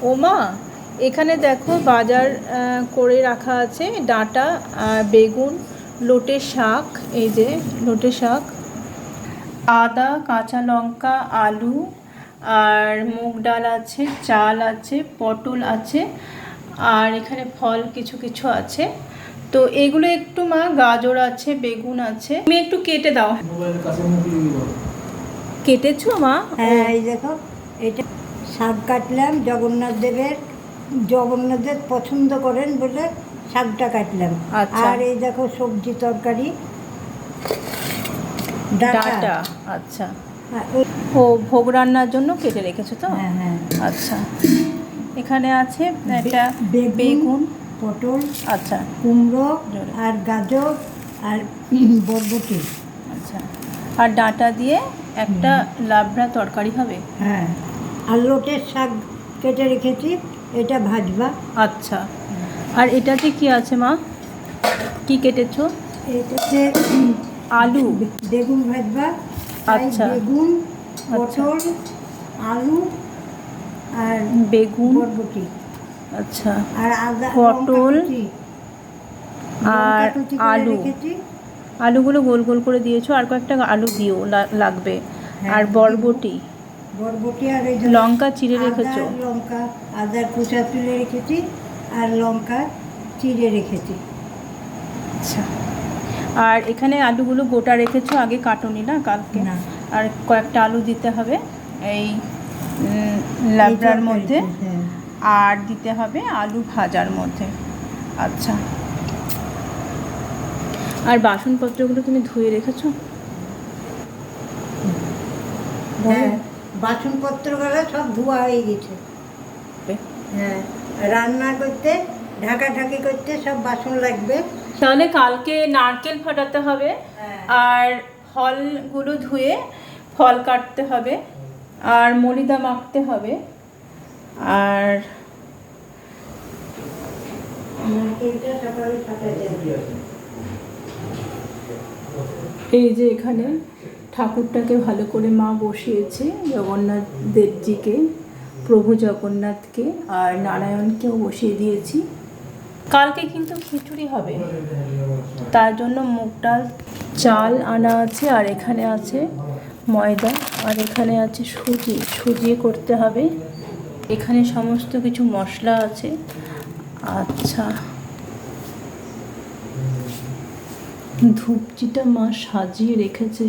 ও মা, এখানে দেখো বাজার করে রাখা আছে ডাঁটা, বেগুন, লোটে শাক, এই যে লোটে শাক, আদা, কাঁচা লঙ্কা, আলু, আর মুগ ডাল আছে, চাল আছে, পটল আছে, আর এখানে ফল কিছু কিছু আছে। তো এগুলো একটু মা, গাজর আছে, বেগুন আছে, তুমি একটু কেটে দাও। কেটেছো মা? হ্যাঁ, এই দেখো, এটা শাক কাটলাম জগন্নাথ দেবের। জগন্নাথ দেব পছন্দ করেন বলে শাকটা কাটলাম। আচ্ছা। আর এই দেখো সবজি তরকারি, ডাঁটা। আচ্ছা। হ্যাঁ, ও ভোগ রান্নার জন্য কেটে রেখেছো তো? হ্যাঁ হ্যাঁ। আচ্ছা। এখানে আছে একটা বেগুন, বেগুন, পটল, আচ্ছা, কুমড়ো, আর গাজর, আর বরবটি। আচ্ছা। আর ডাঁটা দিয়ে একটা লাবড়া তরকারি হবে। হ্যাঁ, আর লোটের শাক কেটে রেখেছি, এটা ভাজবা। আচ্ছা। আর এটাতে কি আছে মা? কি কেটেছো? এটাতে আলু। বেগুন ভাজবা। আচ্ছা। বেগুন, পটল, আলু, আর বেগুন, বরবটি, আচ্ছা, আর আদা, পটল আর আলু। রেখেছি। আলুগুলো গোল গোল করে দিয়েছো, আর কয়েকটা আলু দিও, লাগবে। আর বরবটি, বরবটি, আর এই লঙ্কা চিড়ে রেখেছো। লঙ্কা, আদার কুচা তুলে রেখেছি, আর লঙ্কা চিড়ে রেখেছি। আচ্ছা। আর এখানে আলুগুলো গোটা রেখেছো, আগে কাটুনি না কালকে? না। আর কয়েকটা আলু দিতে হবে এই লাবড়ার মধ্যে, হ্যাঁ। আর দিতে হবে আলু ভাজার মধ্যে। আচ্ছা। আর বাসনপত্রগুলো তুমি ধুয়ে রেখেছো? হ্যাঁ, বাসনপত্রগুলো সব ধোয়া হয়ে গেছে। হ্যাঁ, রান্না করতে, ঢাকাঢাকি করতে সব বাসন লাগবে। তাহলে কালকে নারকেল ফাটাতে হবে, হ্যাঁ। আর ফলগুলো ধুয়ে ফল কাটতে হবে, আর মরিদা মাখতে হবে, আর নারকেলটা সকালে ফাটাতে হবে। এই যে এখানে ঠাকুরটাকে ভালো করে মা বসিয়েছে, জগন্নাথ দেবজিকে, প্রভু জগন্নাথকে, আর নারায়ণকেও বসিয়ে দিয়েছি। কালকে কিন্তু খিচুড়ি হবে, তার জন্য মুগ ডাল, চাল আনা আছে, আর এখানে আছে ময়দা, আর এখানে আছে সুজি, সুজি করতে হবে। এখানে সমস্ত কিছু মশলা আছে। আচ্ছা, ধূপচিটা মা সাজিয়ে রেখেছে।